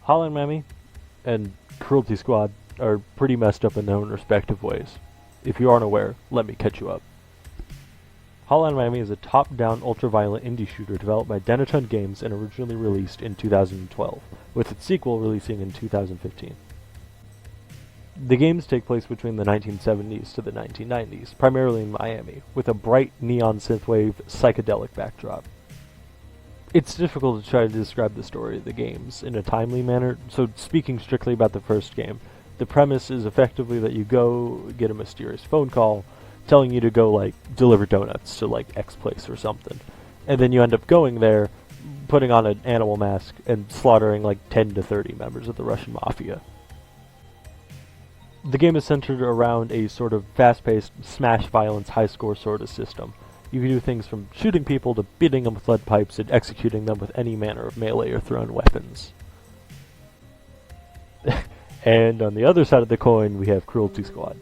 Hotline Miami and Cruelty Squad are pretty messed up in their own respective ways. If you aren't aware, let me catch you up. Hotline Miami is a top-down, ultra-violent indie shooter developed by Denatone Games and originally released in 2012, with its sequel releasing in 2015. The games take place between the 1970s to the 1990s, primarily in Miami, with a bright neon synthwave psychedelic backdrop. It's difficult to try to describe the story of the games in a timely manner, so speaking strictly about the first game, the premise is effectively that you go get a mysterious phone call telling you to go, like, deliver donuts to, like, X place or something. And then you end up going there, putting on an animal mask, and slaughtering, like, 10 to 30 members of the Russian Mafia. The game is centered around a sort of fast-paced, smash violence, high-score sort of system. You can do things from shooting people to beating them with lead pipes and executing them with any manner of melee or thrown weapons. And on the other side of the coin, we have Cruelty Squad.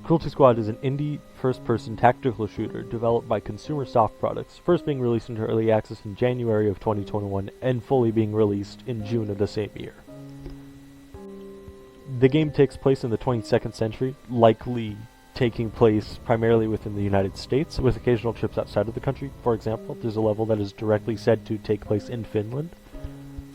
Cruelty Squad is an indie, first-person tactical shooter developed by Consumer Soft Products, first being released into early access in January of 2021 and fully being released in June of the same year. The game takes place in the 22nd century, likely taking place primarily within the United States, with occasional trips outside of the country. For example, there's a level that is directly said to take place in Finland.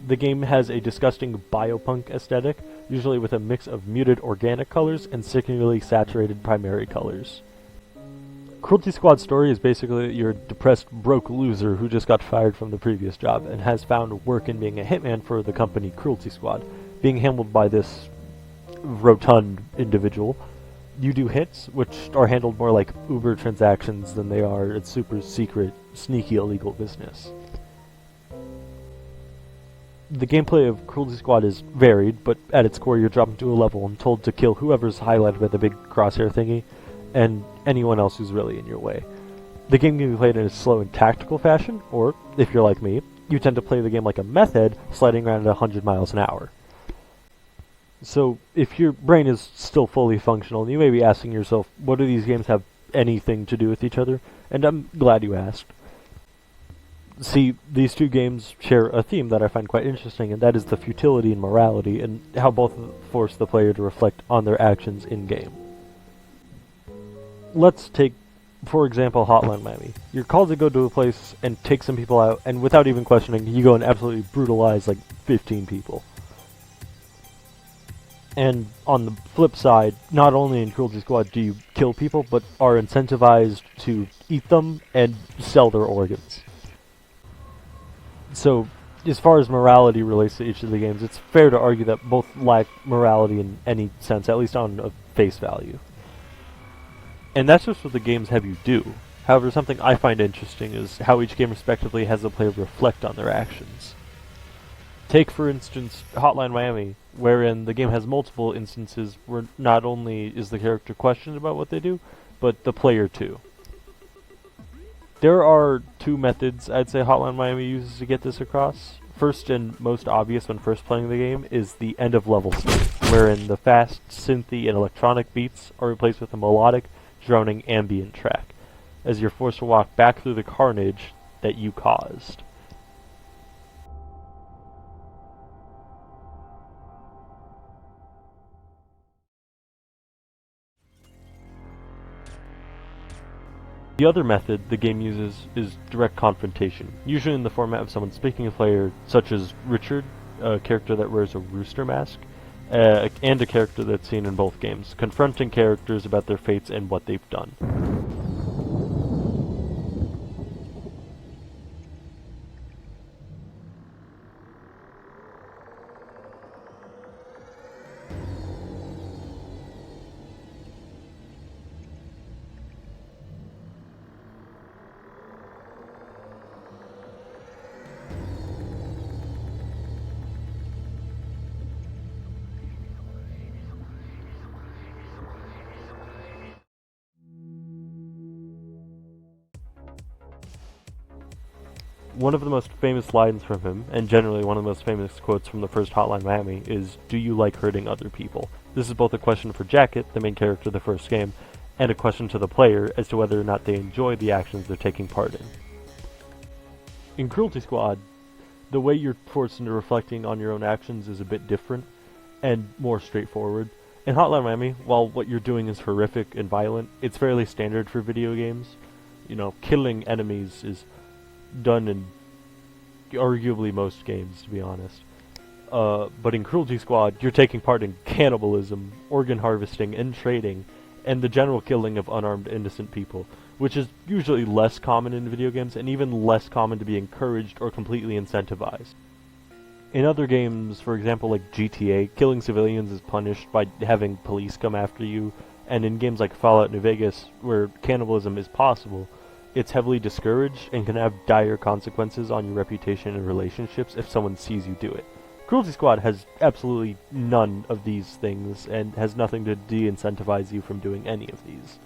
The game has a disgusting biopunk aesthetic, usually with a mix of muted organic colors and sickeningly saturated primary colors. Cruelty Squad's story is basically that you're a depressed, broke loser who just got fired from the previous job and has found work in being a hitman for the company Cruelty Squad, being handled by this rotund individual. You do hits, which are handled more like Uber transactions than they are a super secret, sneaky illegal business. The gameplay of Cruelty Squad is varied, but at its core you're dropped into a level and told to kill whoever's highlighted by the big crosshair thingy, and anyone else who's really in your way. The game can be played in a slow and tactical fashion, or, if you're like me, you tend to play the game like a meth head, sliding around at 100 miles an hour. So, if your brain is still fully functional, you may be asking yourself, what do these games have anything to do with each other? And I'm glad you asked. See, these two games share a theme that I find quite interesting, and that is the futility and morality, and how both force the player to reflect on their actions in-game. Let's take, for example, Hotline Miami. You're called to go to a place and take some people out, and without even questioning, you go and absolutely brutalize like 15 people. And on the flip side, not only in Cruelty Squad do you kill people, but are incentivized to eat them and sell their organs. So, as far as morality relates to each of the games, it's fair to argue that both lack morality in any sense, at least on a face value. And that's just what the games have you do. However, something I find interesting is how each game respectively has the player reflect on their actions. Take, for instance, Hotline Miami, wherein the game has multiple instances where not only is the character questioned about what they do, but the player too. There are two methods I'd say Hotline Miami uses to get this across. First and most obvious when first playing the game is the end of level state, wherein the fast, synthy, and electronic beats are replaced with a melodic, droning ambient track, as you're forced to walk back through the carnage that you caused. The other method the game uses is direct confrontation, usually in the format of someone speaking to the player, such as Richard, a character that wears a rooster mask, and a character that's seen in both games, confronting characters about their fates and what they've done. One of the most famous lines from him, and generally one of the most famous quotes from the first Hotline Miami, is, "Do you like hurting other people?" This is both a question for Jacket, the main character of the first game, and a question to the player as to whether or not they enjoy the actions they're taking part in. In Cruelty Squad, the way you're forced into reflecting on your own actions is a bit different, and more straightforward. In Hotline Miami, while what you're doing is horrific and violent, it's fairly standard for video games. You know, killing enemies is done in arguably most games, to be honest. But in Cruelty Squad, you're taking part in cannibalism, organ harvesting, and trading, and the general killing of unarmed innocent people, which is usually less common in video games, and even less common to be encouraged or completely incentivized. In other games, for example like GTA, killing civilians is punished by having police come after you, and in games like Fallout New Vegas, where cannibalism is possible, it's heavily discouraged and can have dire consequences on your reputation and relationships if someone sees you do it. Cruelty Squad has absolutely none of these things and has nothing to de-incentivize you from doing any of these.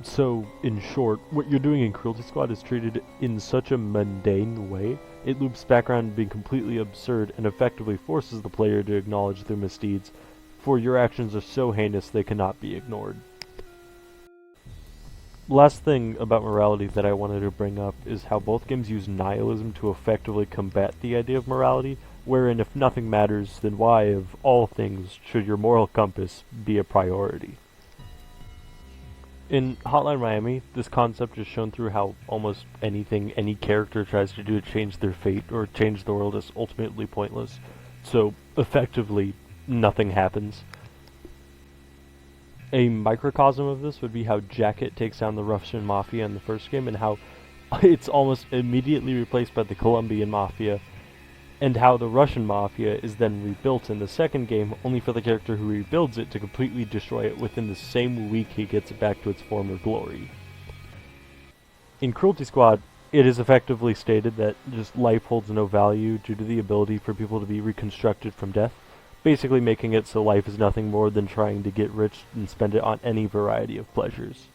So, in short, what you're doing in Cruelty Squad is treated in such a mundane way, it loops back around being completely absurd and effectively forces the player to acknowledge their misdeeds, for your actions are so heinous they cannot be ignored. Last thing about morality that I wanted to bring up is how both games use nihilism to effectively combat the idea of morality, wherein if nothing matters, then why, of all things, should your moral compass be a priority? In Hotline Miami, this concept is shown through how almost anything any character tries to do to change their fate or change the world is ultimately pointless, so effectively, nothing happens. A microcosm of this would be how Jacket takes down the Russian Mafia in the first game, and how it's almost immediately replaced by the Colombian Mafia, and how the Russian Mafia is then rebuilt in the second game, only for the character who rebuilds it to completely destroy it within the same week he gets it back to its former glory. In Cruelty Squad, it is effectively stated that just life holds no value due to the ability for people to be reconstructed from death, basically making it so life is nothing more than trying to get rich and spend it on any variety of pleasures.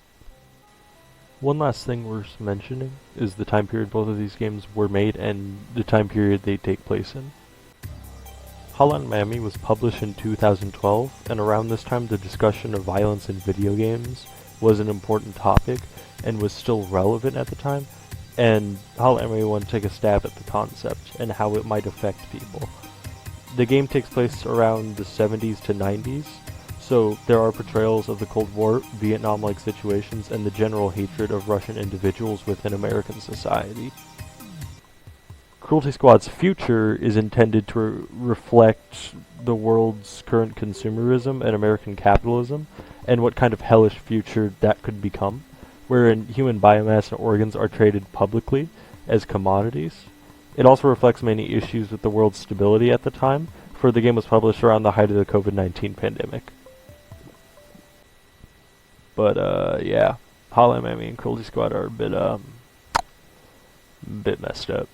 One last thing worth mentioning is the time period both of these games were made and the time period they take place in. Hotline Miami was published in 2012, and around this time the discussion of violence in video games was an important topic and was still relevant at the time, and Hotline Miami wanted to take a stab at the concept and how it might affect people. The game takes place around the 70s to 90s, so there are portrayals of the Cold War, Vietnam-like situations, and the general hatred of Russian individuals within American society. Cruelty Squad's future is intended to reflect the world's current consumerism and American capitalism, and what kind of hellish future that could become, wherein human biomass and organs are traded publicly as commodities. It also reflects many issues with the world's stability at the time, for the game was published around the height of the COVID-19 pandemic. But, yeah, Hotline Miami and Cruelty Squad are a bit messed up.